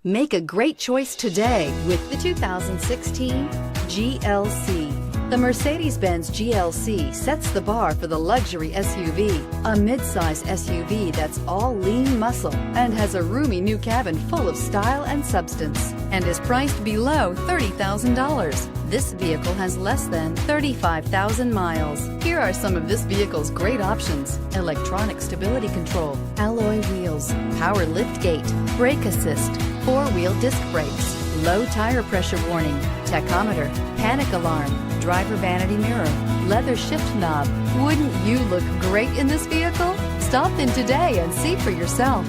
Make a great choice today with the 2016 GLC. The Mercedes-Benz GLC sets the bar for the luxury SUV, a midsize SUV that's all lean muscle and has a roomy new cabin full of style and substance, and is priced below $30,000. This vehicle has less than 35,000 miles. Here are some of this vehicle's great options: electronic stability control, alloy wheels, power liftgate, brake assist, four-wheel disc brakes, low tire pressure warning, tachometer, panic alarm, driver vanity mirror, leather shift knob. Wouldn't you look great in this vehicle? Stop in today and see for yourself.